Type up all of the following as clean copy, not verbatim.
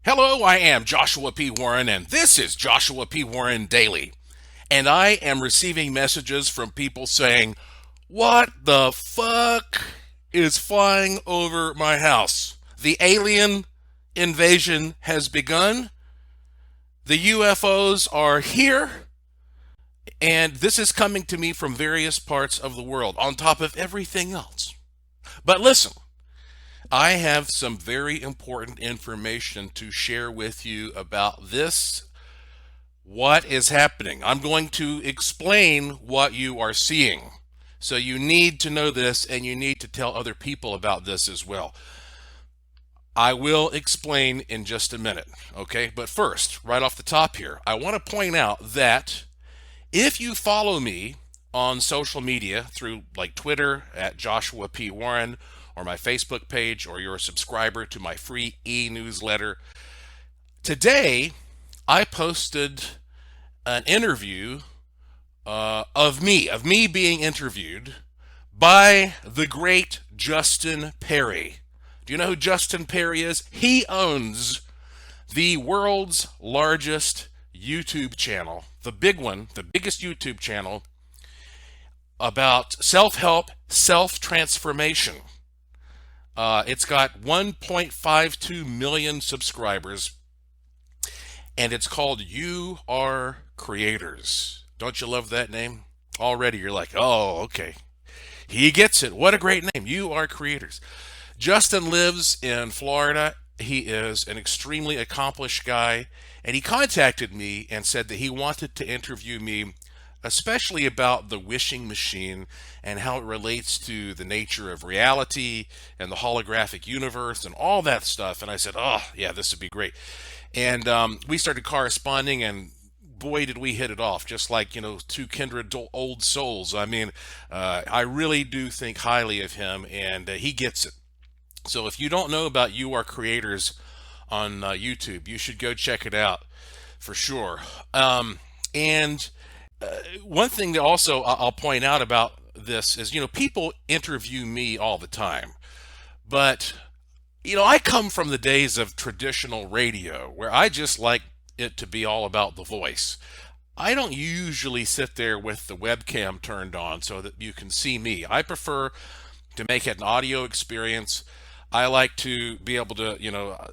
Hello, I am Joshua P. Warren, and this is Joshua P. Warren Daily. And I am receiving messages from people saying, "What the fuck is flying over my house? The alien invasion has begun. The UFOs are here. And this is coming to me from various parts of the world, on top of everything else." But listen, I have some very important information to share with you about this. What is happening? I'm going to explain what you are seeing. So you need to know this, and you need to tell other people about this as well. I will explain in just a minute, okay? But first, right off the top here, I want to point out that if you follow me on social media through like Twitter at Joshua P. Warren, or my Facebook page, or you're a subscriber to my free e-newsletter, today I posted an interview of me being interviewed by the great Justin Perry. Do you know who Justin Perry is? He owns the world's largest YouTube channel, the big one, the biggest YouTube channel about self-help, self-transformation. It's got 1.52 million subscribers, and it's called You Are Creators. Don't you love that name? Already you're like, oh, okay. He gets it. What a great name. You Are Creators. Justin lives in Florida. He is an extremely accomplished guy, and he contacted me and said that he wanted to interview me, especially about the wishing machine and how it relates to the nature of reality and the holographic universe and all that stuff. And I said, oh, yeah, this would be great. And we started corresponding, and boy, did we hit it off, just like, two kindred old souls. I mean, I really do think highly of him, and he gets it. So if you don't know about You Are Creators on YouTube, you should go check it out for sure. And one thing that also I'll point out about this is, people interview me all the time, but I come from the days of traditional radio where I just like it to be all about the voice. I don't usually sit there with the webcam turned on so that you can see me. I prefer to make it an audio experience. I like to be able to,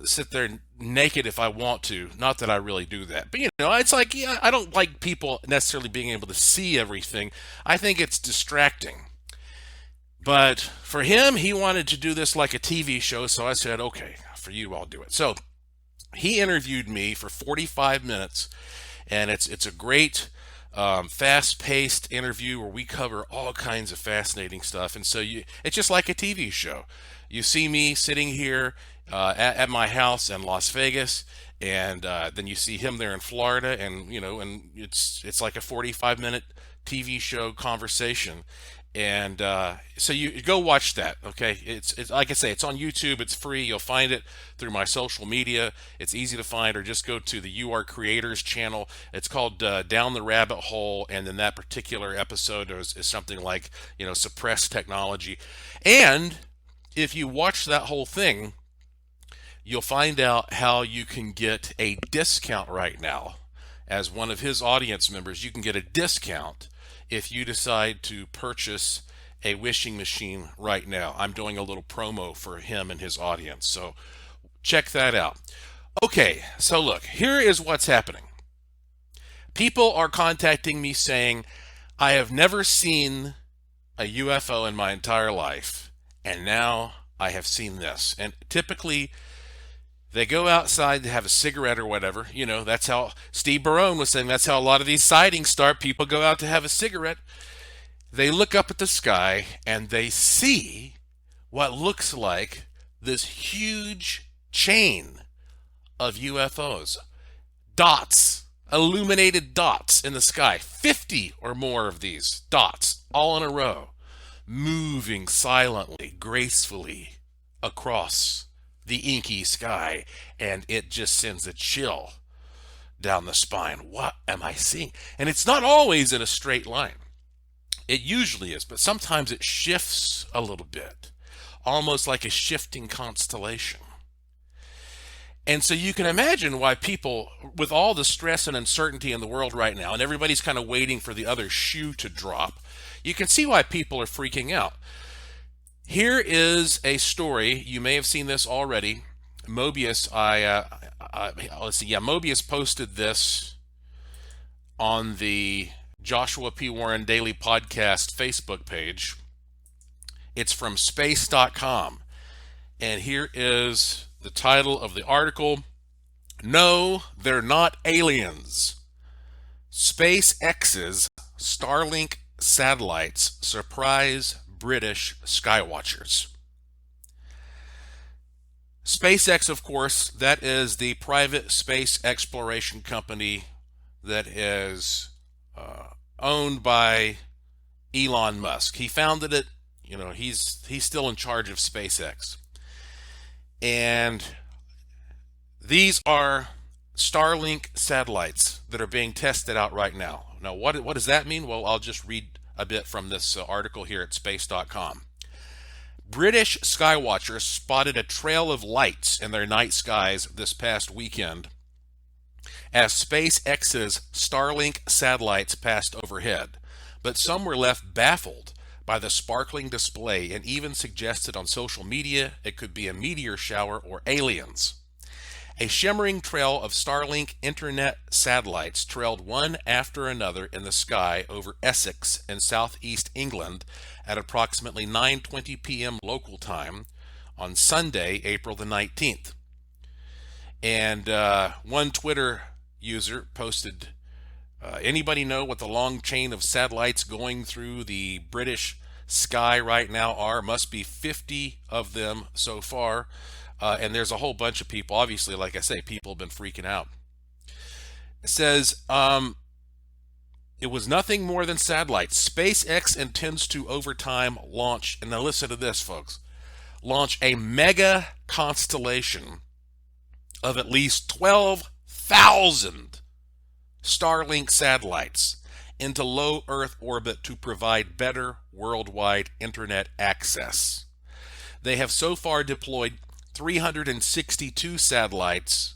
sit there naked if I want to. Not that I really do that. But, it's like, yeah, I don't like people necessarily being able to see everything. I think it's distracting. But for him, he wanted to do this like a TV show, so I said, okay, for you, I'll do it. So he interviewed me for 45 minutes, and it's a great, fast-paced interview where we cover all kinds of fascinating stuff. And so it's just like a TV show. You see me sitting here at my house in Las Vegas, and then you see him there in Florida, and and it's like a 45-minute TV show conversation. And so you go watch that, okay? It's like I say, it's on YouTube. It's free. You'll find it through my social media. It's easy to find, or just go to the You Are Creators channel. It's called Down the Rabbit Hole, and then that particular episode is something like suppressed technology. And if you watch that whole thing, you'll find out how you can get a discount right now. As one of his audience members, you can get a discount if you decide to purchase a wishing machine right now. I'm doing a little promo for him and his audience, so check that out. Okay, so look, here is what's happening. People are contacting me saying, I have never seen a UFO in my entire life, and now I have seen this. And typically, they go outside to have a cigarette or whatever. That's how Steve Barone was saying, that's how a lot of these sightings start. People go out to have a cigarette. They look up at the sky, and they see what looks like this huge chain of UFOs. Dots, illuminated dots in the sky. 50 or more of these dots, all in a row, moving silently, gracefully across the inky sky, and it just sends a chill down the spine. What am I seeing? And it's not always in a straight line. It usually is, but sometimes it shifts a little bit, almost like a shifting constellation. And so you can imagine why people, with all the stress and uncertainty in the world right now, and everybody's kind of waiting for the other shoe to drop, you can see why people are freaking out. Here is a story. You may have seen this already. Mobius, let's see, yeah, Mobius posted this on the Joshua P. Warren Daily Podcast Facebook page. It's from space.com. And here is the title of the article: No, they're not aliens. SpaceX's Starlink satellites surprise British skywatchers. SpaceX, of course, that is the private space exploration company that is owned by Elon Musk. He founded it. You know, he's still in charge of SpaceX. And these are Starlink satellites that are being tested out right now. Now, what does that mean? Well, I'll just read a bit from this article here at space.com. British skywatchers spotted a trail of lights in their night skies this past weekend as SpaceX's Starlink satellites passed overhead, but some were left baffled by the sparkling display and even suggested on social media it could be a meteor shower or aliens. A shimmering trail of Starlink internet satellites trailed one after another in the sky over Essex in southeast England at approximately 9:20 p.m. local time on Sunday, April the 19th. And one Twitter user posted, anybody know what the long chain of satellites going through the British sky right now are? Must be 50 of them so far. And there's a whole bunch of people. Obviously, like I say, people have been freaking out. It says, it was nothing more than satellites. SpaceX intends to, over time, launch, and now listen to this, folks, launch a mega constellation of at least 12,000 Starlink satellites into low Earth orbit to provide better worldwide internet access. They have so far deployed 362 satellites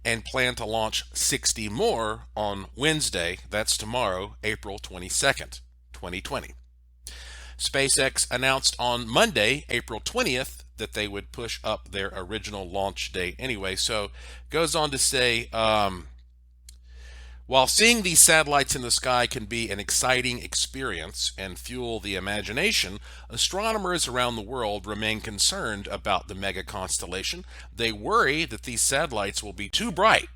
and plan to launch 60 more on Wednesday, that's tomorrow, April 22nd, 2020. SpaceX announced on Monday, April 20th, that they would push up their original launch date anyway. So goes on to say, while seeing these satellites in the sky can be an exciting experience and fuel the imagination, astronomers around the world remain concerned about the mega constellation. They worry that these satellites will be too bright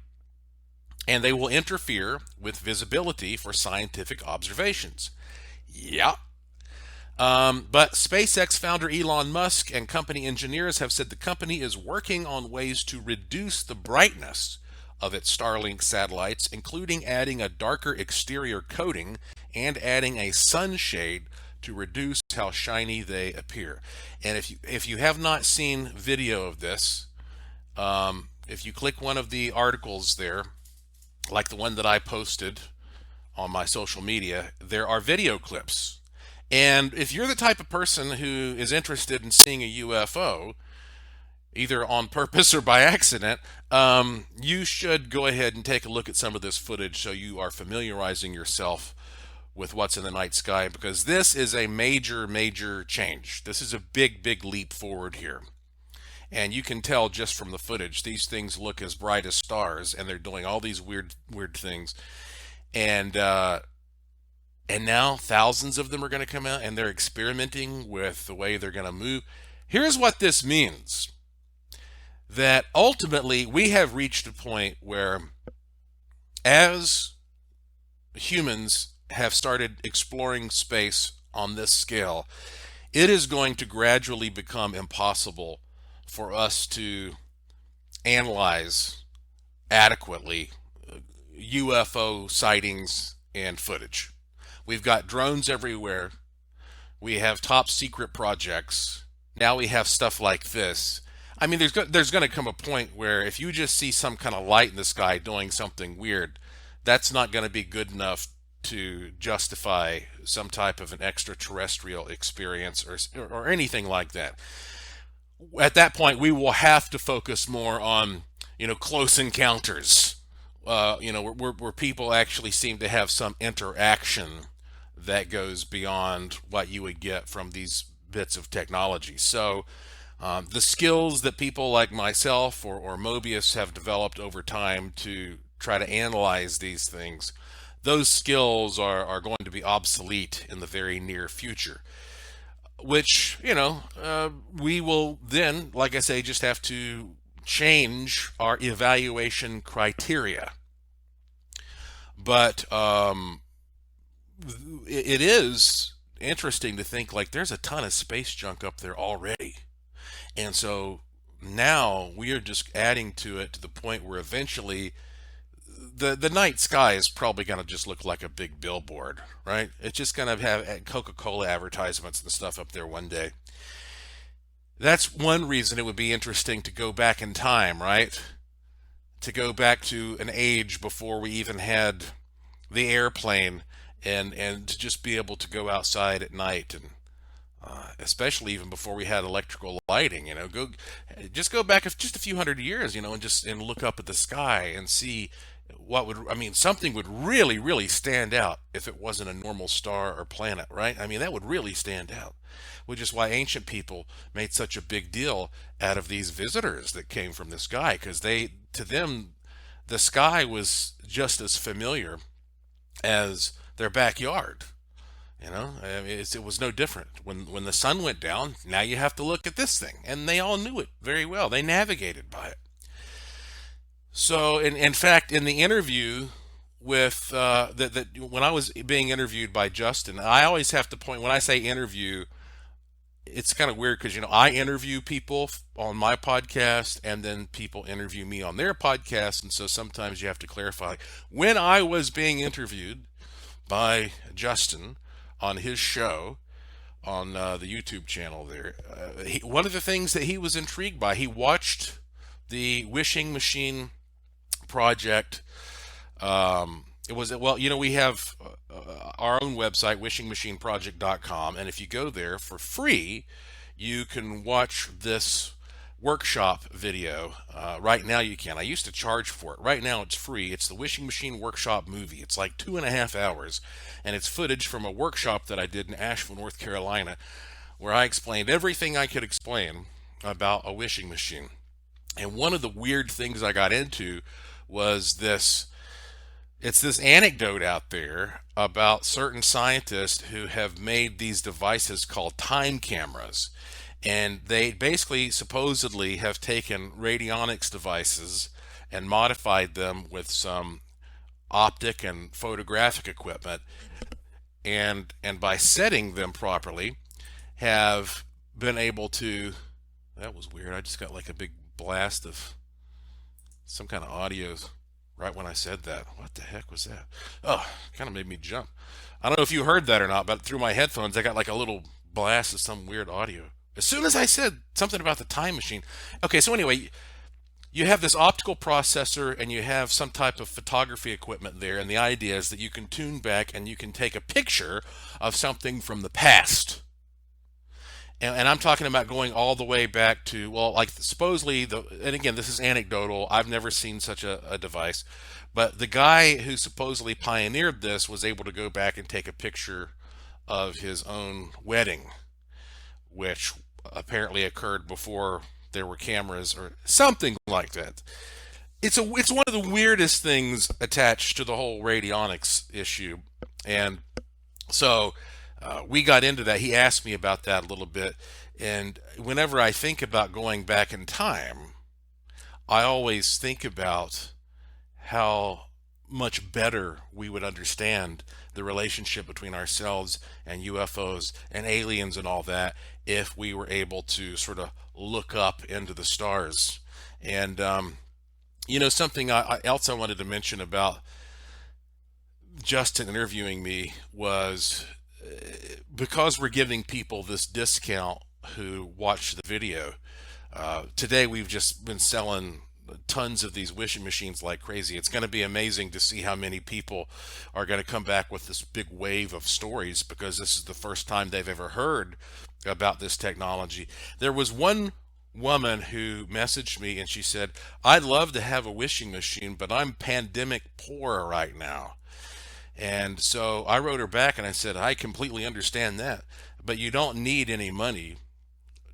and they will interfere with visibility for scientific observations. Yeah. But SpaceX founder Elon Musk and company engineers have said the company is working on ways to reduce the brightness of its Starlink satellites, including adding a darker exterior coating and adding a sunshade to reduce how shiny they appear. And if you have not seen video of this, if you click one of the articles there, like the one that I posted on my social media, there are video clips. And if you're the type of person who is interested in seeing a UFO, either on purpose or by accident, you should go ahead and take a look at some of this footage so you are familiarizing yourself with what's in the night sky, because this is a major, major change. This is a big, big leap forward here. And you can tell just from the footage, these things look as bright as stars, and they're doing all these weird things. And now thousands of them are going to come out, and they're experimenting with the way they're going to move. Here's what this means. That ultimately we have reached a point where, as humans have started exploring space on this scale, it is going to gradually become impossible for us to analyze adequately UFO sightings and footage. We've got drones everywhere. We have top secret projects. Now we have stuff like this. I mean, there's going to come a point where if you just see some kind of light in the sky doing something weird, that's not going to be good enough to justify some type of an extraterrestrial experience or anything like that. At that point, we will have to focus more on close encounters, where people actually seem to have some interaction that goes beyond what you would get from these bits of technology. So, the skills that people like myself or Mobius have developed over time to try to analyze these things, those skills are going to be obsolete in the very near future. Which, we will then, like I say, just have to change our evaluation criteria. But it is interesting to think like there's a ton of space junk up there already. And so now we are just adding to it to the point where eventually the night sky is probably going to just look like a big billboard, right? It's just going to have Coca-Cola advertisements and stuff up there one day. That's one reason it would be interesting to go back in time, right? To go back to an age before we even had the airplane, and to just be able to go outside at night, and especially even before we had electrical lighting. Go back just a few hundred years, and look up at the sky and see what would, I mean, something would really, really stand out if it wasn't a normal star or planet, right? I mean, that would really stand out, which is why ancient people made such a big deal out of these visitors that came from the sky, because to them, the sky was just as familiar as their backyard. I mean, it was no different. When the sun went down, now you have to look at this thing, and they all knew it very well. They navigated by it. So, in fact, in the interview with that when I was being interviewed by Justin, I always have to point when I say interview, it's kind of weird because I interview people on my podcast, and then people interview me on their podcast, and so sometimes you have to clarify. When I was being interviewed by Justin on his show on the YouTube channel there, one of the things that he was intrigued by, he watched the Wishing Machine project. It was, well, we have our own website, wishingmachineproject.com, and if you go there for free, you can watch this workshop video. Right now you can. I used to charge for it. Right now it's free. It's the Wishing Machine Workshop movie. It's like 2.5 hours, and it's footage from a workshop that I did in Asheville, North Carolina, where I explained everything I could explain about a wishing machine. And one of the weird things I got into was it's this anecdote out there about certain scientists who have made these devices called time cameras. And they basically supposedly have taken radionics devices and modified them with some optic and photographic equipment, and by setting them properly have been able to, that was weird. I just got like a big blast of some kind of audio right when I said that. What the heck was that? Oh, kind of made me jump. I don't know if you heard that or not, but through my headphones I got like a little blast of some weird audio as soon as I said something about the time machine. Okay, so anyway, you have this optical processor and you have some type of photography equipment there, and the idea is that you can tune back and you can take a picture of something from the past. And I'm talking about going all the way back to, well, like supposedly, and again, this is anecdotal. I've never seen such a device. But the guy who supposedly pioneered this was able to go back and take a picture of his own wedding, which apparently occurred before there were cameras or something like that. It's one of the weirdest things attached to the whole radionics issue. And so we got into that. He asked me about that a little bit. And whenever I think about going back in time, I always think about how much better we would understand the relationship between ourselves and UFOs and aliens and all that if we were able to sort of look up into the stars. And, something else I wanted to mention about Justin interviewing me was because we're giving people this discount who watch the video. Today we've just been selling tons of these wishing machines like crazy. It's going to be amazing to see how many people are going to come back with this big wave of stories, because this is the first time they've ever heard about this technology. There was one woman who messaged me and she said, I'd love to have a wishing machine, but I'm pandemic poor right now. And so I wrote her back and I said, I completely understand that, but you don't need any money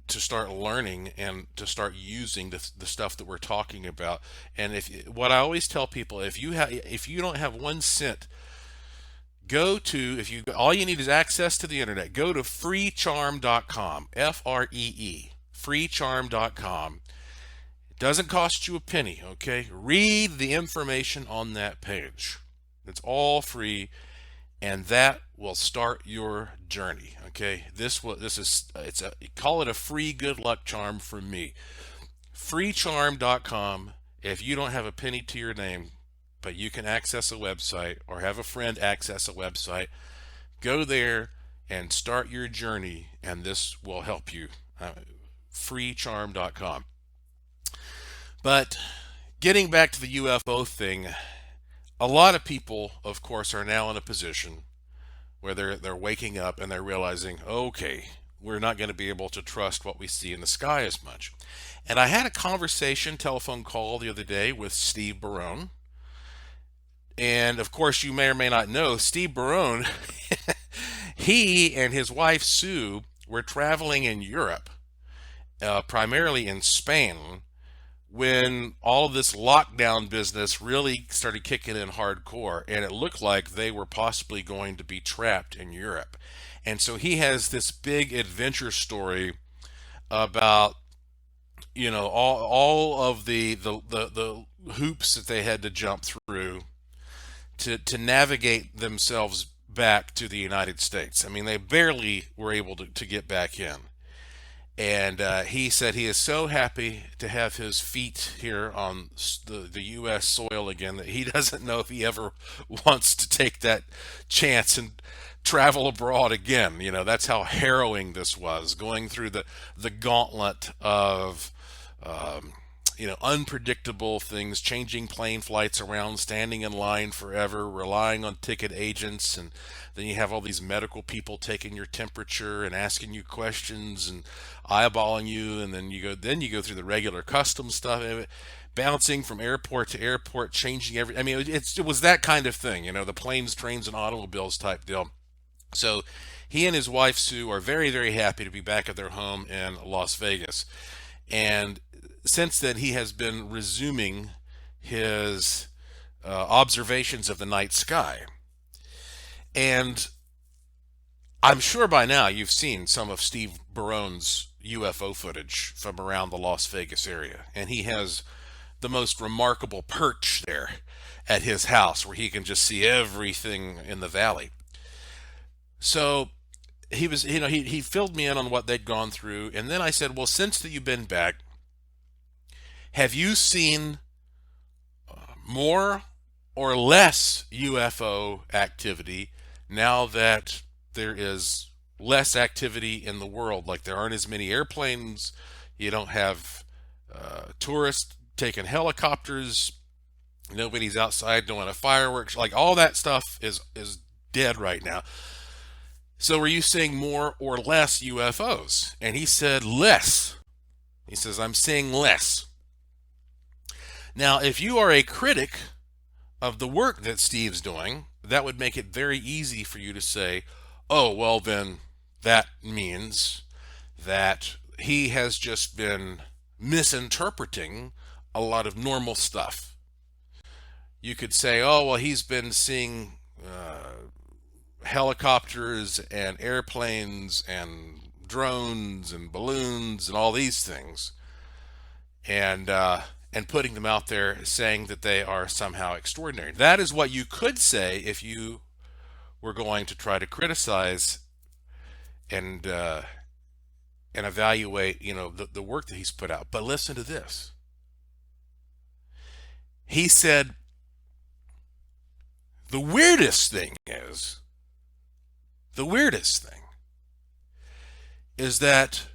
to start learning and to start using the stuff that we're talking about. And if what I always tell people, if you don't have 1 cent, go to, if you all you need is access to the internet, go to freecharm.com, FREE, freecharm.com. It doesn't cost you a penny, okay? Read the information on that page. It's all free, and that will start your journey. Okay, call it a free good luck charm from me. Freecharm.com. If you don't have a penny to your name, but you can access a website or have a friend access a website, go there and start your journey, and this will help you. Freecharm.com. But getting back to the UFO thing, a lot of people, of course, are now in a position where they're waking up and they're realizing, okay, we're not going to be able to trust what we see in the sky as much. And I had a telephone call the other day with Steve Barone. And of course, you may or may not know, Steve Barone, he and his wife Sue were traveling in Europe, primarily in Spain, when all of this lockdown business really started kicking in hardcore, and it looked like they were possibly going to be trapped in Europe. And so he has this big adventure story about, all of the hoops that they had to jump through to navigate themselves back to the United States. I mean, they barely were able to get back in. And he said he is so happy to have his feet here on the U.S. soil again that he doesn't know if he ever wants to take that chance and travel abroad again. That's how harrowing this was, going through the gauntlet of unpredictable things, changing plane flights around, standing in line forever, relying on ticket agents, and then you have all these medical people taking your temperature and asking you questions and eyeballing you, and then you go through the regular customs stuff, bouncing from airport to airport, changing every. I mean, it was that kind of thing, the planes, trains, and automobiles type deal. So he and his wife Sue are very, very happy to be back at their home in Las Vegas. And since then, he has been resuming his observations of the night sky. And I'm sure by now you've seen some of Steve Barone's UFO footage from around the Las Vegas area. And he has the most remarkable perch there at his house where he can just see everything in the valley. So he was, he filled me in on what they'd gone through. And then I said, well, since that you've been back, have you seen more or less UFO activity now that there is less activity in the world? Like, there aren't as many airplanes, you don't have tourists taking helicopters, nobody's outside doing a fireworks, like all that stuff is dead right now. So are you seeing more or less UFOs? And he said less. He says, I'm seeing less. Now, if you are a critic of the work that Steve's doing, that would make it very easy for you to say, oh, well, then that means that he has just been misinterpreting a lot of normal stuff. You could say, oh, well, he's been seeing helicopters and airplanes and drones and balloons and all these things, and putting them out there saying that they are somehow extraordinary. That is what you could say if you were going to try to criticize and evaluate, the work that he's put out. But listen to this. He said, the weirdest thing is that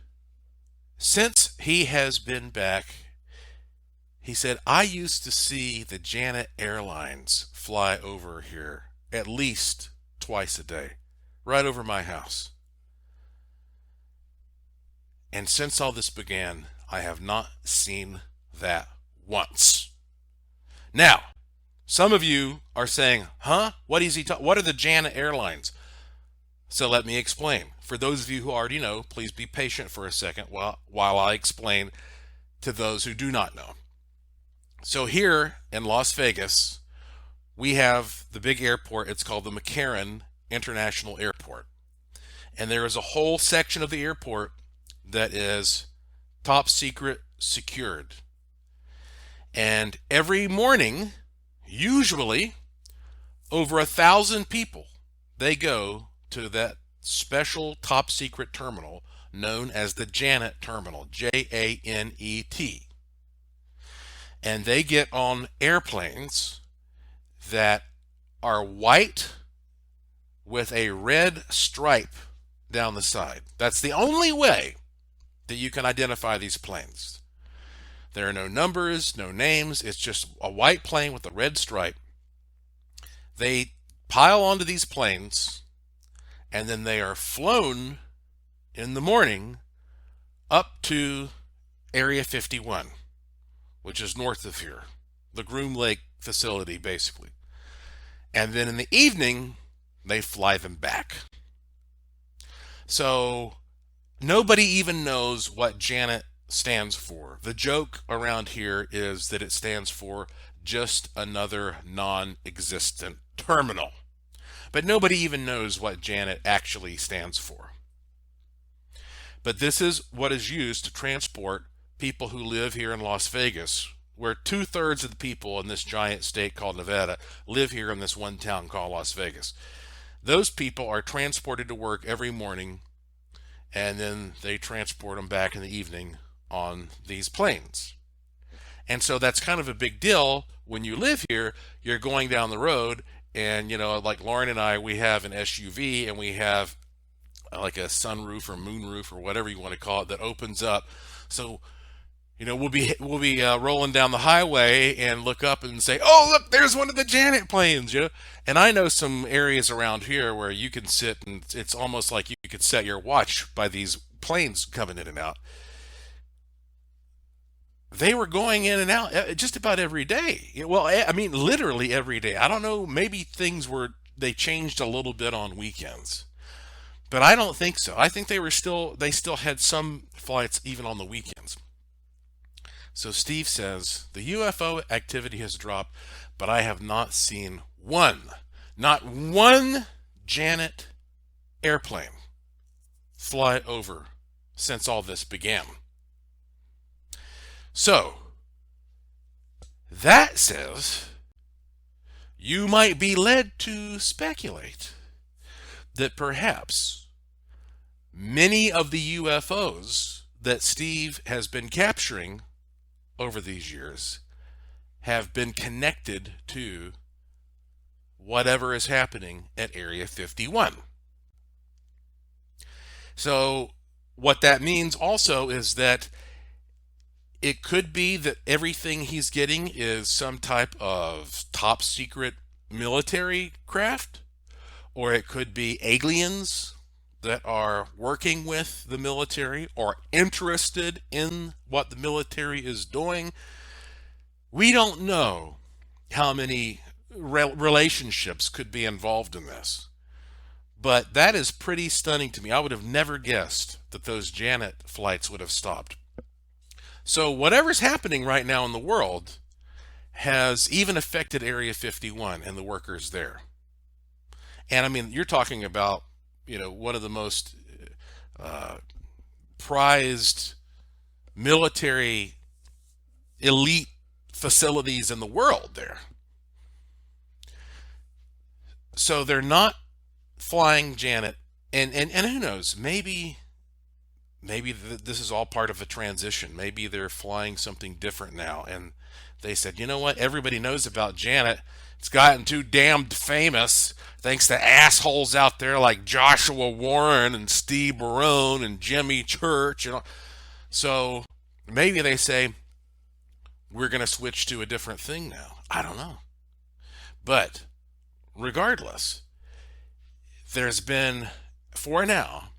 since he has been back, he said, I used to see the Janet Airlines fly over here at least twice a day, right over my house. And since all this began, I have not seen that once. Now, some of you are saying, huh? What is he what are the Janet Airlines? So let me explain. For those of you who already know, please be patient for a second while I explain to those who do not know. So here in Las Vegas, we have the big airport. It's called the McCarran International Airport. And there is a whole section of the airport that is top secret secured. And every morning, usually over 1,000 people, they go to that special top secret terminal known as the Janet Terminal, Janet. And they get on airplanes that are white with a red stripe down the side. That's the only way that you can identify these planes. There are no numbers, no names. It's just a white plane with a red stripe. They pile onto these planes, and then they are flown in the morning up to Area 51, which is north of here, the Groom Lake facility, basically. And then in the evening, they fly them back. So nobody even knows what Janet stands for. The joke around here is that it stands for just another non-existent terminal. But nobody even knows what Janet actually stands for. But this is what is used to transport people who live here in Las Vegas, where 2/3 of the people in this giant state called Nevada live here in this one town called Las Vegas. Those people are transported to work every morning, and then they transport them back in the evening on these planes. And so that's kind of a big deal. When you live here, you're going down the road, and like Lauren and I, we have an SUV, and we have like a sunroof or moonroof or whatever you want to call it that opens up. So we'll be rolling down the highway and look up and say, "Oh, look, there's one of the Janet planes." And I know some areas around here where you can sit, and it's almost like you could set your watch by these planes coming in and out. They were going in and out just about every day. Well, I mean, literally every day. I don't know, maybe they changed a little bit on weekends, but I don't think so. I think they still had some flights even on the weekends. So Steve says, the UFO activity has dropped, but I have not seen not one Janet airplane fly over since all this began. So that says you might be led to speculate that perhaps many of the UFOs that Steve has been capturing over these years have been connected to whatever is happening at Area 51. So what that means also is that it could be that everything he's getting is some type of top secret military craft, or it could be aliens that are working with the military or interested in what the military is doing. We don't know how many relationships could be involved in this, but that is pretty stunning to me. I would have never guessed that those Janet flights would have stopped. So whatever's happening right now in the world has even affected Area 51 and the workers there. And I mean, you're talking about, one of the most prized military elite facilities in the world there. So they're not flying Janet, and who knows, maybe this is all part of a transition. Maybe they're flying something different now, and they said, you know what, everybody knows about Janet. It's gotten too damned famous thanks to assholes out there like Joshua Warren and Steve Barone and Jimmy Church. So maybe they say, we're going to switch to a different thing now. I don't know. But regardless, there's been, for now,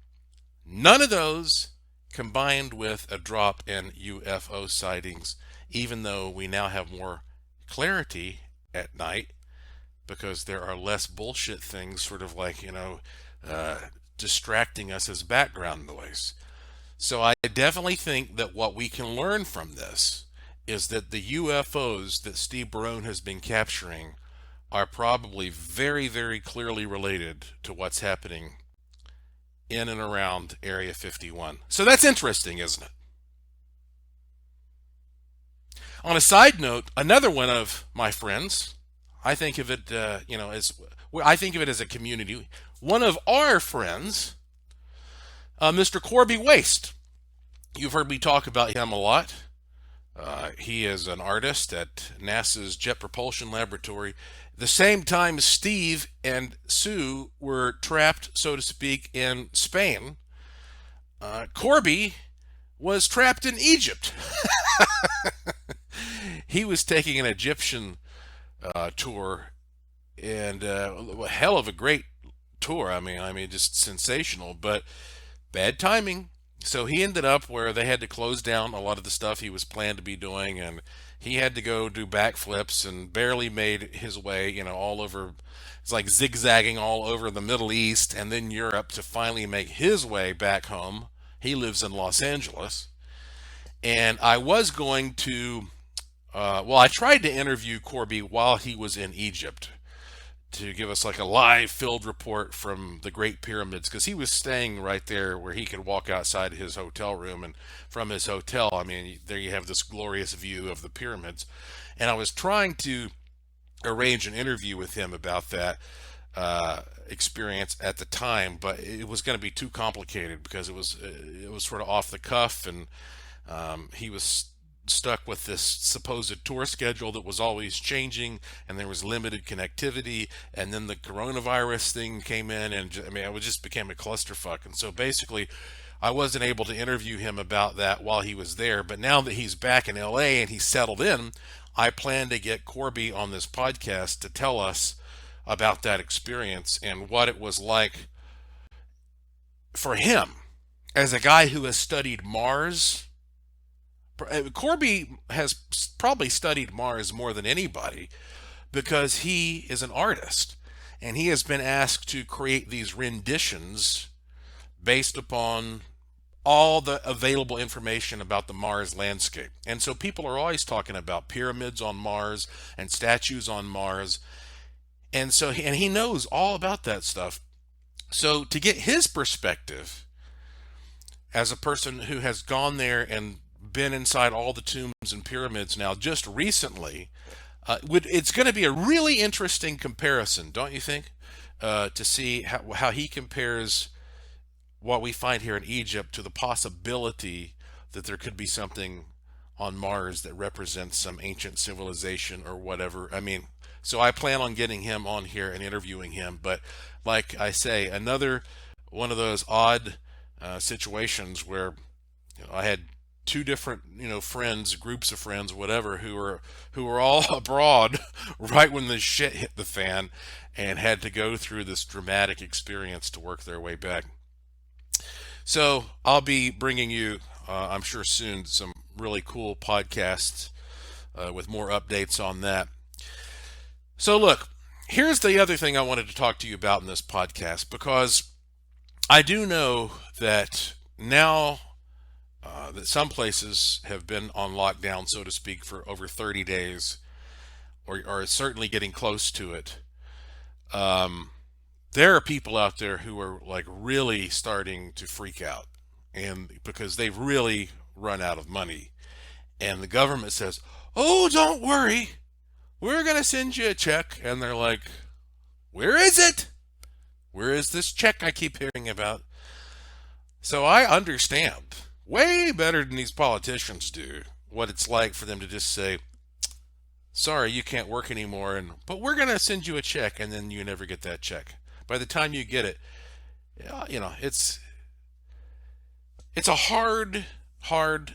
none of those combined with a drop in UFO sightings, even though we now have more clarity at night because there are less bullshit things sort of like, uh, distracting us as background noise. So I definitely think that what we can learn from this is that the UFOs that Steve Barone has been capturing are probably very, very clearly related to what's happening in and around Area 51. So that's interesting, isn't it? On a side note, another one of my friends, I think of it, as I think of it as a community. One of our friends, Mr. Corby Waste. You've heard me talk about him a lot. He is an artist at NASA's Jet Propulsion Laboratory. The same time Steve and Sue were trapped, so to speak, in Spain, Corby was trapped in Egypt. He was taking an Egyptian tour, and a hell of a great tour. I mean, just sensational, but bad timing. So he ended up where they had to close down a lot of the stuff he was planned to be doing, and he had to go do backflips and barely made his way, all over. It's like zigzagging all over the Middle East and then Europe to finally make his way back home. He lives in Los Angeles. And I was going to, I tried to interview Corby while he was in Egypt to give us like a live field report from the Great Pyramids because he was staying right there where he could walk outside his hotel room, and from his hotel, I mean, there you have this glorious view of the pyramids. And I was trying to arrange an interview with him about that experience at the time, but it was going to be too complicated because it was sort of off the cuff, and he was stuck with this supposed tour schedule that was always changing, and there was limited connectivity, and then the coronavirus thing came in, and I mean, it just became a clusterfuck. And so basically I wasn't able to interview him about that while he was there, but now that he's back in LA and he's settled in, I plan to get Corby on this podcast to tell us about that experience and what it was like for him as a guy who has studied Mars. Corby has probably studied Mars more than anybody because he is an artist, and he has been asked to create these renditions based upon all the available information about the Mars landscape. And so people are always talking about pyramids on Mars and statues on Mars. And so he knows all about that stuff. So to get his perspective as a person who has gone there and been inside all the tombs and pyramids now just recently, it's going to be a really interesting comparison, don't you think? To see how he compares what we find here in Egypt to the possibility that there could be something on Mars that represents some ancient civilization or whatever. I mean, so I plan on getting him on here and interviewing him. But like I say, another one of those odd situations where I had two different friends, groups of friends, whatever, who were all abroad right when the shit hit the fan and had to go through this dramatic experience to work their way back. So I'll be bringing you, I'm sure soon, some really cool podcasts with more updates on that. So look, here's the other thing I wanted to talk to you about in this podcast, because I do know that now that some places have been on lockdown, so to speak, for over 30 days, or are certainly getting close to it. There are people out there who are like really starting to freak out, and because they've really run out of money, and the government says, "Oh, don't worry, we're gonna send you a check," and they're like, "Where is it? Where is this check I keep hearing about?" So I understand way better than these politicians do what it's like for them to just say, "Sorry, you can't work anymore, but we're gonna send you a check," and then you never get that check. By the time you get it, it's a hard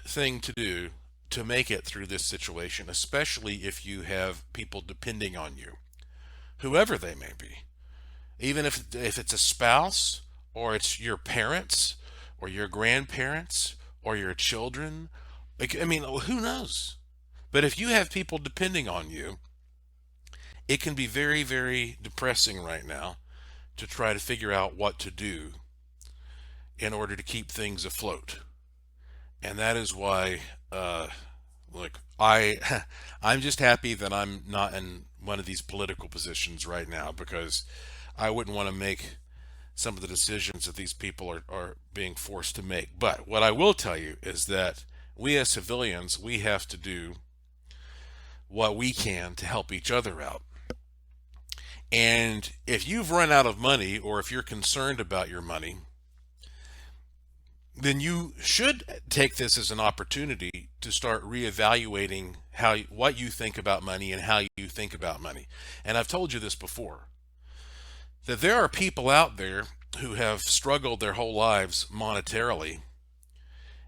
thing to do to make it through this situation, especially if you have people depending on you, whoever they may be. Even if it's a spouse, or it's your parents or your grandparents or your children. I mean, who knows? But if you have people depending on you, it can be very, very depressing right now to try to figure out what to do in order to keep things afloat. And that is why, look, I'm just happy that I'm not in one of these political positions right now, because I wouldn't want to make some of the decisions that these people are being forced to make. But what I will tell you is that we as civilians, we have to do what we can to help each other out. And if you've run out of money, or if you're concerned about your money, then you should take this as an opportunity to start reevaluating what you think about money and how you think about money. And I've told you this before, that there are people out there who have struggled their whole lives monetarily,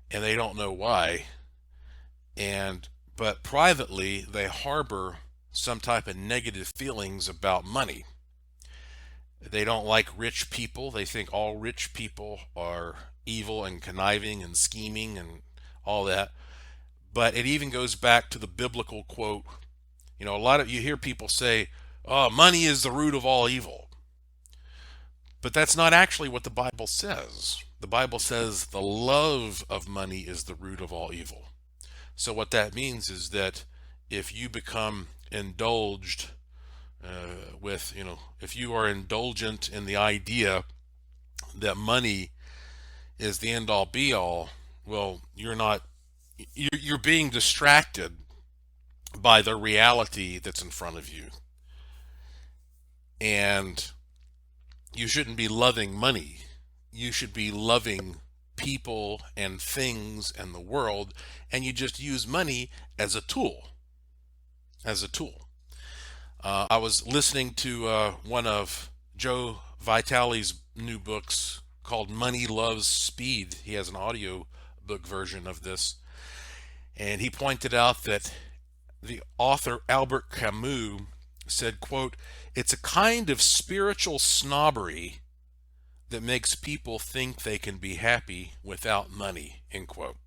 and they don't know why. But privately they harbor some type of negative feelings about money. They don't like rich people. They think all rich people are evil and conniving and scheming and all that. But it even goes back to the biblical quote. You know, you hear people say, "Oh, money is the root of all evil." But that's not actually what the Bible says. The Bible says the love of money is the root of all evil. So what that means is that if you become indulged if you are indulgent in the idea that money is the end all be all, well, you're being distracted by the reality that's in front of you. And you shouldn't be loving money. You should be loving people and things and the world, and you just use money as a tool. I was listening to one of Joe Vitale's new books called Money Loves Speed. He has an audio book version of this, and he pointed out that the author Albert Camus said, quote, "It's a kind of spiritual snobbery that makes people think they can be happy without money," end quote.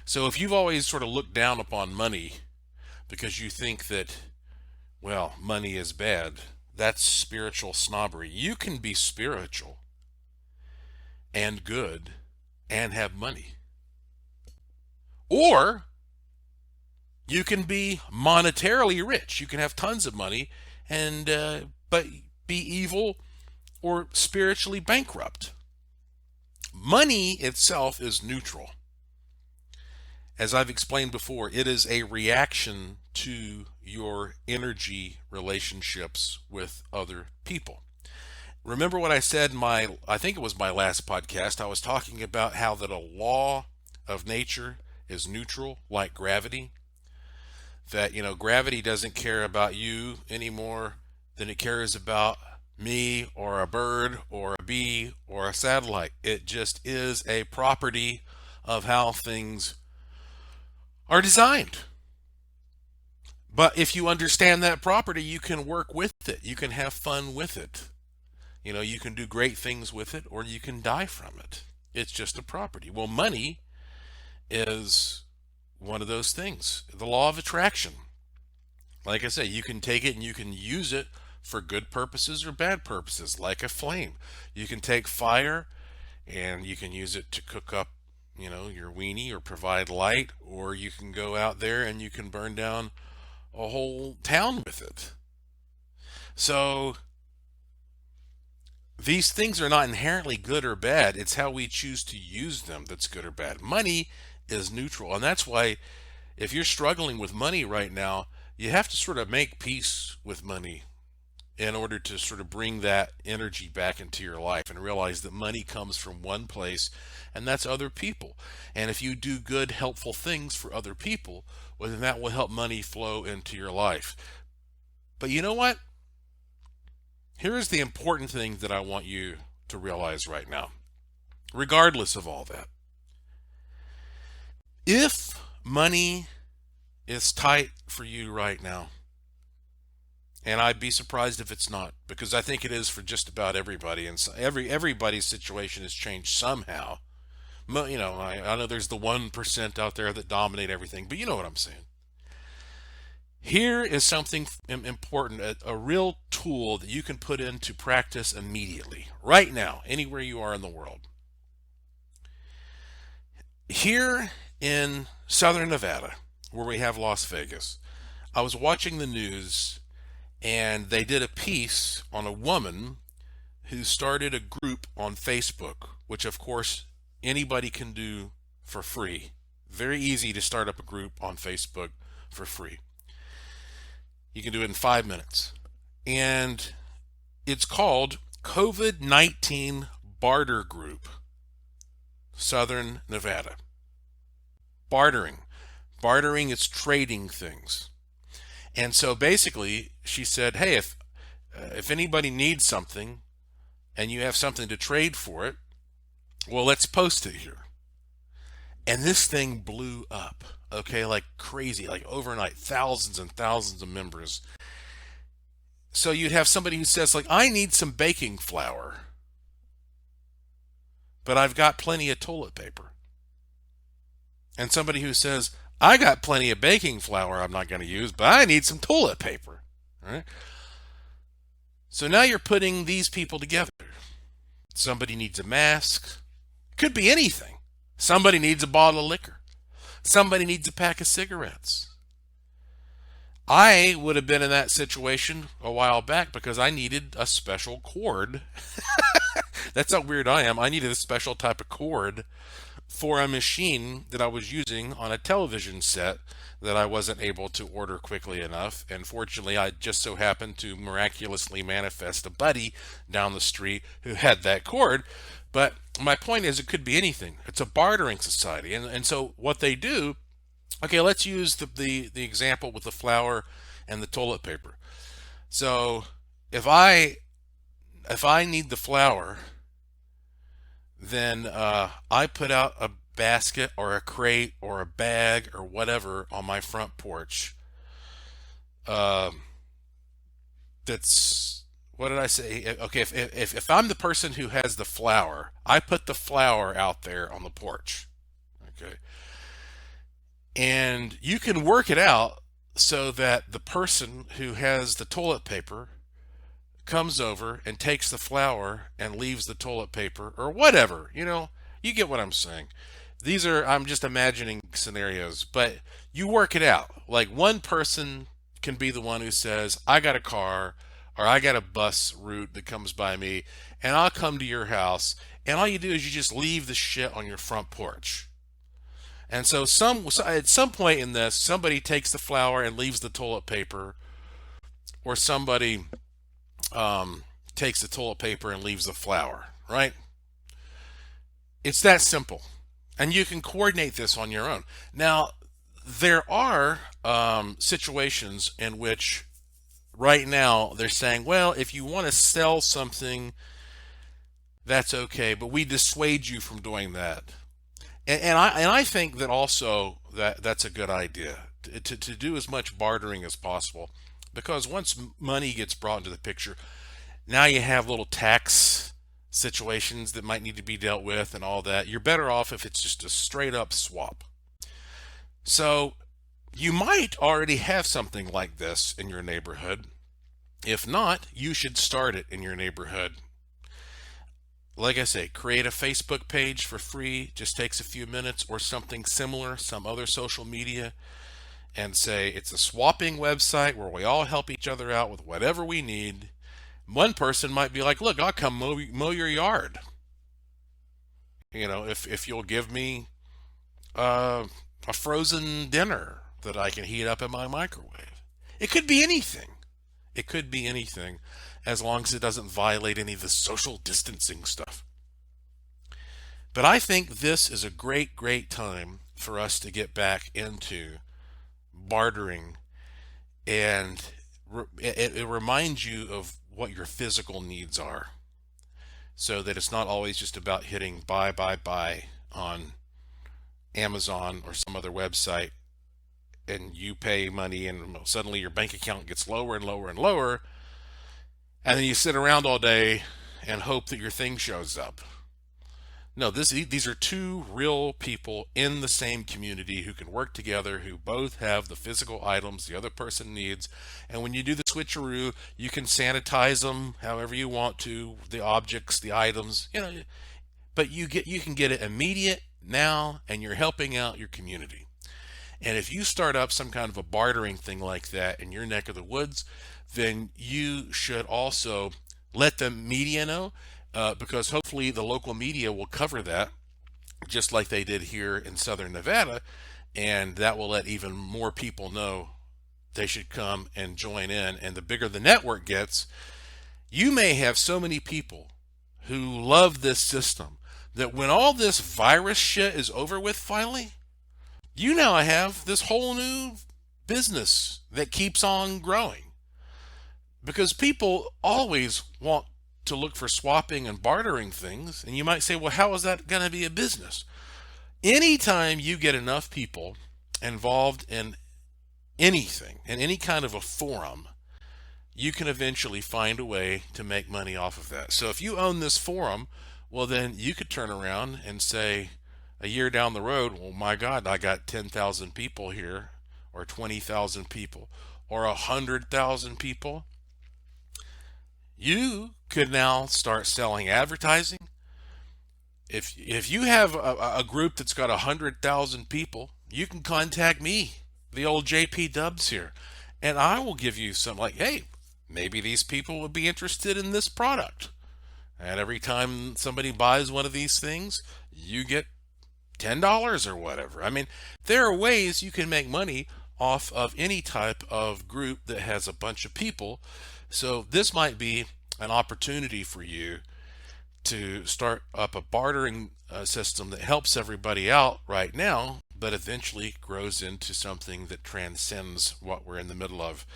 So if you've always sort of looked down upon money because you think that, well, money is bad, that's spiritual snobbery. You can be spiritual and good and have money. Or you can be monetarily rich. You can have tons of money and but be evil or spiritually bankrupt. Money itself is neutral. As I've explained before, it is a reaction to your energy relationships with other people. Remember what I said I think it was my last podcast. I was talking about how that a law of nature is neutral, like gravity. That, gravity doesn't care about you any more than it cares about me or a bird or a bee or a satellite. It just is a property of how things are designed. But if you understand that property, you can work with it. You can have fun with it. You can do great things with it, or you can die from it. It's just a property. Well, money is one of those things. The law of attraction. Like I say, you can take it and you can use it for good purposes or bad purposes, like a flame. You can take fire and you can use it to cook up, your weenie or provide light, or you can go out there and you can burn down a whole town with it. So these things are not inherently good or bad. It's how we choose to use them that's good or bad. Money is neutral, and that's why if you're struggling with money right now, you have to sort of make peace with money in order to sort of bring that energy back into your life and realize that money comes from one place, and that's other people. And if you do good, helpful things for other people, well, then that will help money flow into your life. But you know what? Here is the important thing that I want you to realize right now, regardless of all that. If money is tight for you right now, and I'd be surprised if it's not, because I think it is for just about everybody, and so everybody's situation has changed somehow. I know there's the 1% out there that dominate everything, but you know what I'm saying. Here is something important, a real tool that you can put into practice immediately, right now, anywhere you are in the world. Here in southern Nevada, where we have Las Vegas, I was watching the news and they did a piece on a woman who started a group on Facebook, which of course anybody can do for free. Very easy to start up a group on Facebook for free. You can do it in 5 minutes. And it's called COVID-19 Barter Group, Southern Nevada. Bartering. Bartering is trading things. And so basically, she said, hey, if anybody needs something and you have something to trade for it, well, let's post it here. And this thing blew up, okay, like crazy, like overnight, thousands and thousands of members. So you'd have somebody who says, like, I need some baking flour, but I've got plenty of toilet paper. And somebody who says, I got plenty of baking flour I'm not going to use, but I need some toilet paper. All right? So now you're putting these people together. Somebody needs a mask. Could be anything. Somebody needs a bottle of liquor. Somebody needs a pack of cigarettes. I would have been in that situation a while back because I needed a special cord. That's how weird I am. I needed a special type of cord for a machine that I was using on a television set that I wasn't able to order quickly enough. And fortunately, I just so happened to miraculously manifest a buddy down the street who had that cord. But my point is, it could be anything. It's a bartering society. And so what they do, okay, let's use the example with the flour and the toilet paper. So if I need the flour, then I put out a basket or a crate or a bag or whatever on my front porch. That's what did I say? Okay, if I'm the person who has the flour, I put the flour out there on the porch. Okay, and you can work it out so that the person who has the toilet paper comes over and takes the flour and leaves the toilet paper or whatever. You get what I'm saying. I'm just imagining scenarios, but you work it out. Like one person can be the one who says, I got a car or I got a bus route that comes by me and I'll come to your house, and all you do is you just leave the shit on your front porch. And so at some point in this, somebody takes the flour and leaves the toilet paper, or somebody takes the toilet paper and leaves the flour, right? It's that simple. And you can coordinate this on your own. Now, there are situations in which right now they're saying, well, if you want to sell something, that's okay, but we dissuade you from doing that. And I think that also that's a good idea to do as much bartering as possible, because once money gets brought into the picture, now you have little tax situations that might need to be dealt with and all that. You're better off if it's just a straight up swap. So you might already have something like this in your neighborhood. If not, you should start it in your neighborhood. Like I say, create a Facebook page for free, just takes a few minutes, or something similar, some other social media, and say it's a swapping website where we all help each other out with whatever we need. One person might be like, look, I'll come mow your yard. If you'll give me a frozen dinner that I can heat up in my microwave. It could be anything. It could be anything, as long as it doesn't violate any of the social distancing stuff. But I think this is a great, great time for us to get back into bartering, and it reminds you of what your physical needs are, so that it's not always just about hitting buy on Amazon or some other website, and you pay money and suddenly your bank account gets lower and lower and lower, and then you sit around all day and hope that your thing shows up. No, these are two real people in the same community who can work together, who both have the physical items the other person needs. And when you do the switcheroo, you can sanitize them however you want to, the objects, the items, but you can get it immediate now, and you're helping out your community. And if you start up some kind of a bartering thing like that in your neck of the woods, then you should also let the media know, because hopefully the local media will cover that just like they did here in Southern Nevada, and that will let even more people know they should come and join in. And the bigger the network gets, you may have so many people who love this system that when all this virus shit is over with finally, you now have this whole new business that keeps on growing, because people always want to look for swapping and bartering things. And you might say, well, how is that going to be a business? Anytime you get enough people involved in anything, in any kind of a forum, you can eventually find a way to make money off of that. So if you own this forum, well, then you could turn around and say a year down the road, well, my God, I got 10,000 people here, or 20,000 people, or 100,000 people. You could now start selling advertising. If you have a group that's got 100,000 people, you can contact me, the old JP Dubs here, and I will give you some, like, hey, maybe these people would be interested in this product. And every time somebody buys one of these things, you get $10 or whatever. I mean, there are ways you can make money off of any type of group that has a bunch of people. So this might be an opportunity for you to start up a bartering system that helps everybody out right now, but eventually grows into something that transcends what we're in the middle of.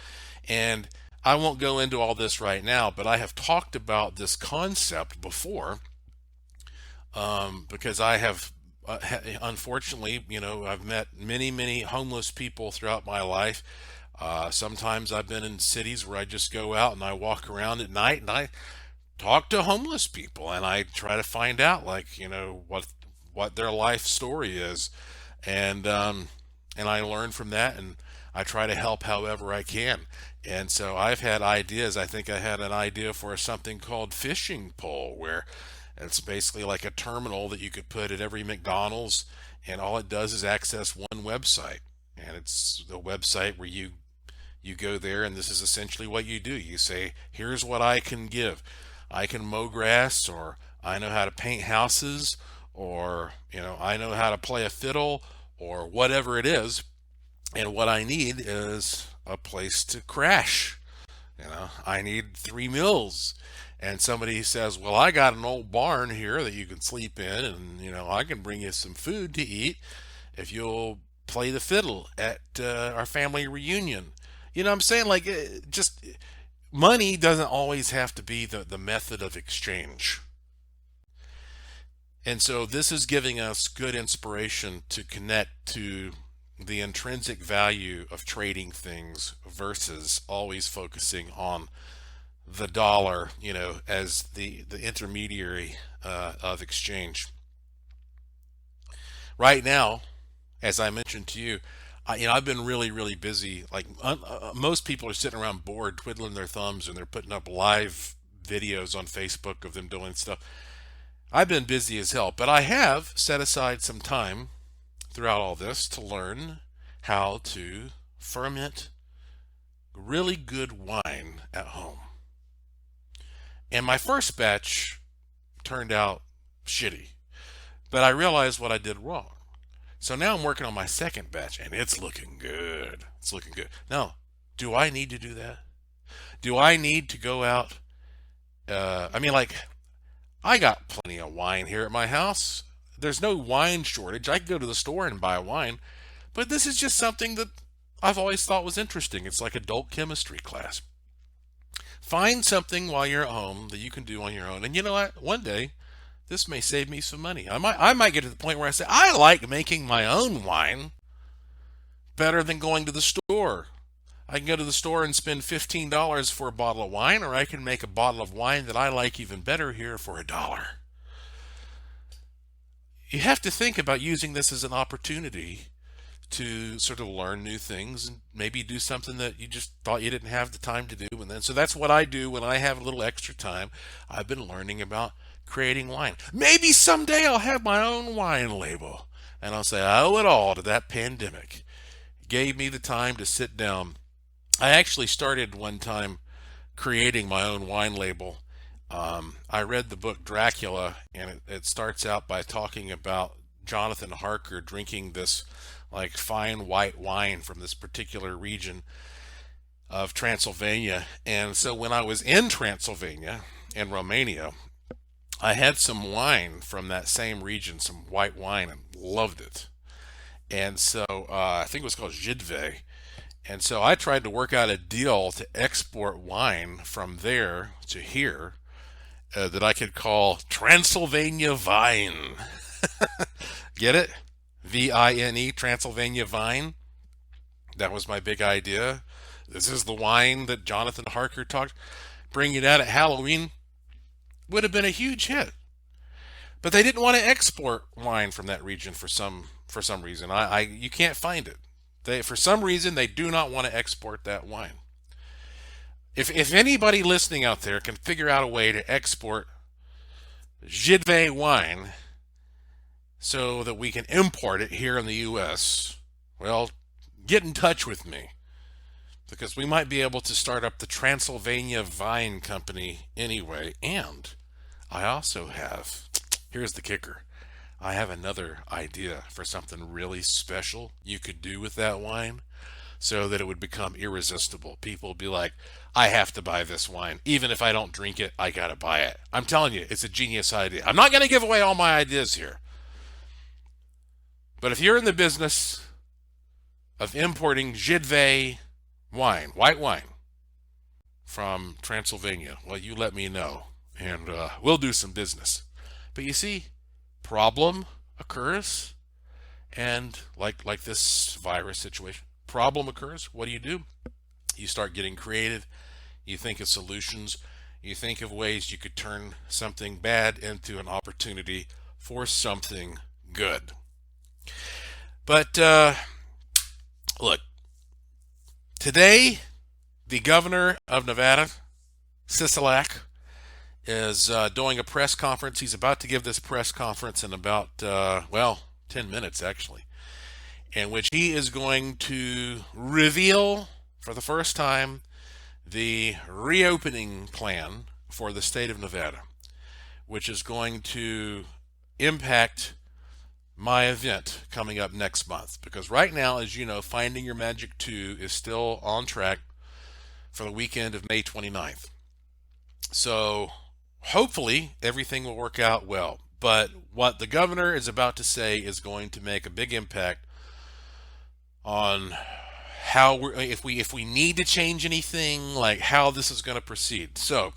And I won't go into all this right now, but I have talked about this concept before, because I have unfortunately, I've met many homeless people throughout my life. Sometimes I've been in cities where I just go out and I walk around at night and I talk to homeless people, and I try to find out, like, what their life story is, and I learn from that, and I try to help however I can. And so I've had ideas. I think I had an idea for something called Fishing Pole, where it's basically like a terminal that you could put at every McDonald's, and all it does is access one website. And it's the website where you go there, and this is essentially what you do. You say, here's what I can give. I can mow grass, or I know how to paint houses, or I know how to play a fiddle, or whatever it is. And what I need is a place to crash. I need 3 meals. And somebody says, well, I got an old barn here that you can sleep in, and I can bring you some food to eat if you'll play the fiddle at our family reunion. You know what I'm saying? Like, just money doesn't always have to be the method of exchange. And so this is giving us good inspiration to connect to the intrinsic value of trading things versus always focusing on the dollar, as the intermediary of exchange. Right now, as I mentioned to you, I've been really busy. Like, most people are sitting around bored, twiddling their thumbs, and they're putting up live videos on Facebook of them doing stuff. I've been busy as hell, but I have set aside some time throughout all this to learn how to ferment really good wine at home. And my first batch turned out shitty, but I realized what I did wrong. So now I'm working on my second batch, and it's looking good. It's looking good. Now, do I need to do that? Do I need to go out? I got plenty of wine here at my house. There's no wine shortage. I can go to the store and buy wine. But this is just something that I've always thought was interesting. It's like adult chemistry class. Find something while you're at home that you can do on your own. And you know what? One day, this may save me some money. I might get to the point where I say, I like making my own wine better than going to the store. I can go to the store and spend $15 for a bottle of wine, or I can make a bottle of wine that I like even better here for $1. you have to think about using this as an opportunity to sort of learn new things and maybe do something that you just thought you didn't have the time to do. And then, so that's what I do when I have a little extra time. I've been learning about creating wine. Maybe someday I'll have my own wine label and I'll say, I owe it all to that pandemic. It gave me the time to sit down. I actually started one time creating my own wine label. I read the book Dracula, and it starts out by talking about Jonathan Harker drinking this like fine white wine from this particular region of Transylvania. And so when I was in Transylvania and Romania, I had some wine from that same region, some white wine, and loved it. And so I think it was called Jidve. And so I tried to work out a deal to export wine from there to here that I could call Transylvania Vine. Get it? Vine, Transylvania Vine. That was my big idea. This is the wine that Jonathan Harker talked. Bringing it out at Halloween would have been a huge hit. But they didn't want to export wine from that region for some reason. You can't find it. For some reason they do not want to export that wine. If anybody listening out there can figure out a way to export Jidve wine so that we can import it here in the US, well, get in touch with me, because we might be able to start up the Transylvania Vine Company anyway. And I also have, here's the kicker, I have another idea for something really special you could do with that wine so that it would become irresistible. People would be like, I have to buy this wine. Even if I don't drink it, I gotta buy it. I'm telling you, it's a genius idea. I'm not gonna give away all my ideas here. But if you're in the business of importing Jidve wine, white wine, from Transylvania, well, you let me know, and we'll do some business. But you see, problem occurs, and like this virus situation, problem occurs. What do? You start getting creative. You think of solutions. You think of ways you could turn something bad into an opportunity for something good. But look, today the governor of Nevada, Sisolak, is doing a press conference. He's about to give this press conference in about 10 minutes actually, in which he is going to reveal for the first time the reopening plan for the state of Nevada, which is going to impact my event coming up next month. Because right now, as you know, Finding Your Magic 2 is still on track for the weekend of May 29th. So hopefully everything will work out well. But what the governor is about to say is going to make a big impact on how if we need to change anything, like how this is going to proceed. So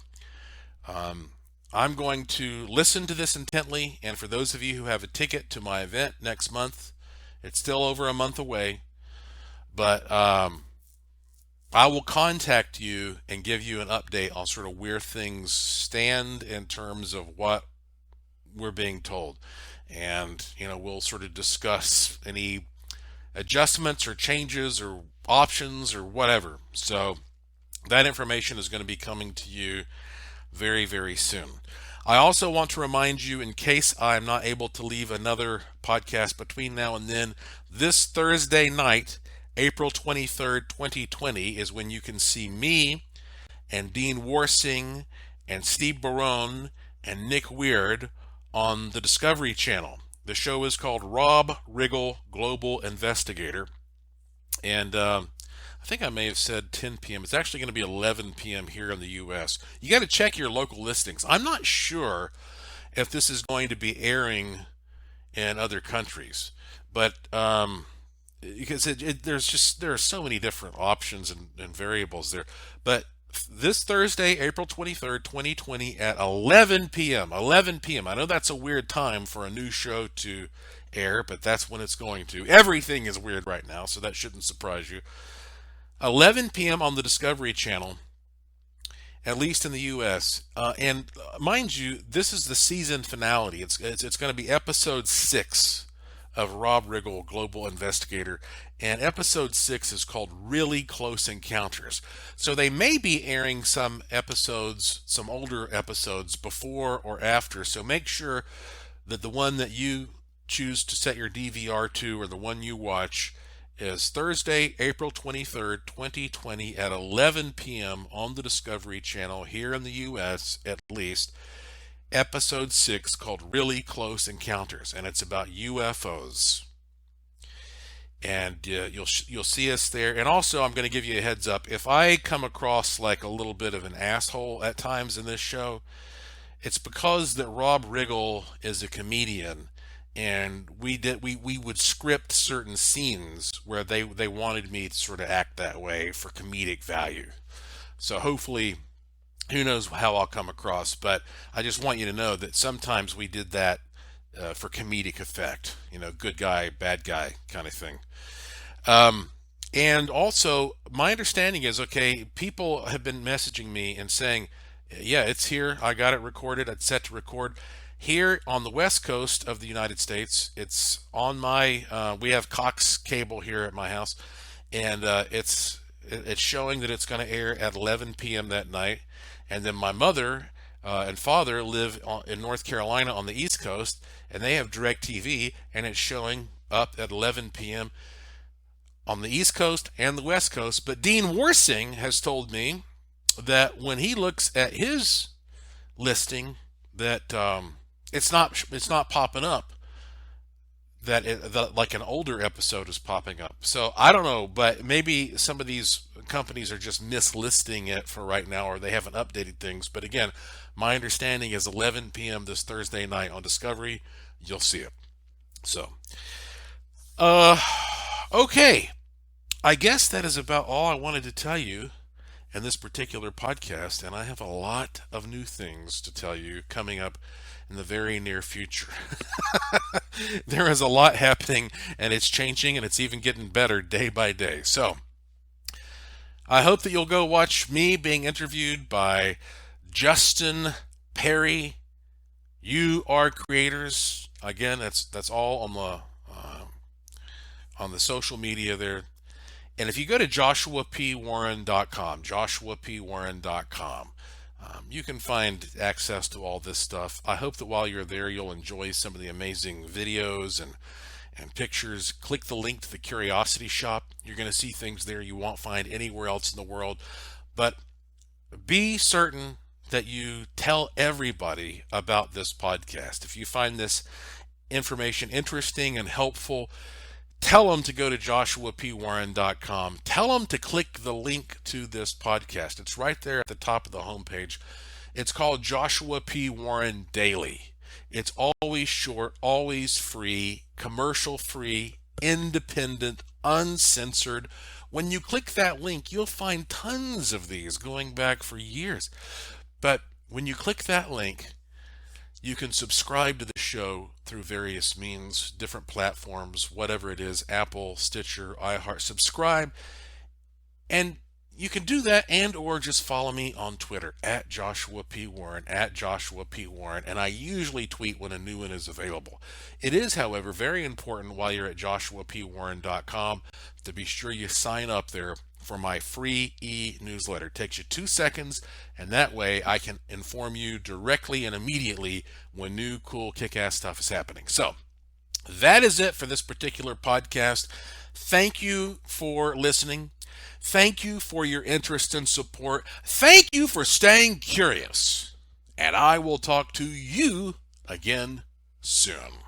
I'm going to listen to this intently, and for those of you who have a ticket to my event next month, it's still over a month away, but I will contact you and give you an update on sort of where things stand in terms of what we're being told. And, we'll sort of discuss any adjustments or changes or options or whatever. So that information is going to be coming to you very, very soon. I also want to remind you, in case I'm not able to leave another podcast between now and then, this Thursday night, April 23rd, 2020, is when you can see me and Dean Warsing and Steve Barone and Nick Weird on the Discovery Channel. The show is called Rob Riggle Global Investigator. And I think I may have said 10 p.m. It's actually going to be 11 p.m. here in the U.S. You got to check your local listings. I'm not sure if this is going to be airing in other countries, but because there are so many different options and variables there. But this Thursday, April 23rd, 2020 at 11 p.m. 11 p.m. I know that's a weird time for a new show to air, but that's when it's going to. Everything is weird right now, so that shouldn't surprise you. 11 p.m. on the Discovery Channel, at least in the U.S. And mind you, this is the season finale. It's going to be episode 6 of Rob Riggle, Global Investigator, and episode 6 is called Really Close Encounters. So they may be airing some episodes, some older episodes, before or after. So make sure that the one that you choose to set your DVR to, or the one you watch, is Thursday, April 23rd, 2020 at 11 p.m. on the Discovery Channel here in the U.S. at least. Episode 6 called Really Close Encounters, and it's about UFOs. And you'll see us there. And also, I'm going to give you a heads up. If I come across like a little bit of an asshole at times in this show, it's because that Rob Riggle is a comedian, and we would script certain scenes where they wanted me to sort of act that way for comedic value. So hopefully, who knows how I'll come across, but I just want you to know that sometimes we did that for comedic effect, good guy, bad guy kind of thing. And also, my understanding is, okay, people have been messaging me and saying, yeah, it's here. I got it recorded. It's set to record. Here on the west coast of the United States, it's on my, we have Cox cable here at my house, and it's showing that it's going to air at 11 p.m. that night. And then my mother and father live in North Carolina on the East Coast, and they have DirecTV, and it's showing up at 11 p.m. on the East Coast and the West Coast. But Dean Worsing has told me that when he looks at his listing, that it's not popping up, that like an older episode is popping up. So I don't know, but maybe some of these companies are just mislisting it for right now, or they haven't updated things. But again, my understanding is 11 p.m. this Thursday night on Discovery. You'll see it. So, okay. I guess that is about all I wanted to tell you in this particular podcast, and I have a lot of new things to tell you coming up in the very near future. There is a lot happening, and it's changing, and it's even getting better day by day. So I hope that you'll go watch me being interviewed by Justin Perry, UR Creators. Again, that's all on the social media there. And if you go to joshuapwarren.com, joshuapwarren.com, you can find access to all this stuff. I hope that while you're there, you'll enjoy some of the amazing videos and pictures. Click the link to the Curiosity Shop. You're going to see things there you won't find anywhere else in the world. But be certain that you tell everybody about this podcast. If you find this information interesting and helpful, tell them to go to joshuapwarren.com. Tell them to click the link to this podcast. It's right there at the top of the homepage. It's called Joshua P. Warren Daily. It's always short, always free, commercial free, independent, uncensored. When you click that link, you'll find tons of these going back for years. But when you click that link, you can subscribe to the show through various means, different platforms, whatever it is, Apple, Stitcher, iHeart. Subscribe, and you can do that, and or just follow me on Twitter at Joshua P. Warren, at Joshua P. Warren, and I usually tweet when a new one is available. It is, however, very important while you're at joshuapwarren.com to be sure you sign up there for my free e-newsletter. It takes you 2 seconds, and that way I can inform you directly and immediately when new, cool, kick-ass stuff is happening. So, that is it for this particular podcast. Thank you for listening. Thank you for your interest and support. Thank you for staying curious. And I will talk to you again soon.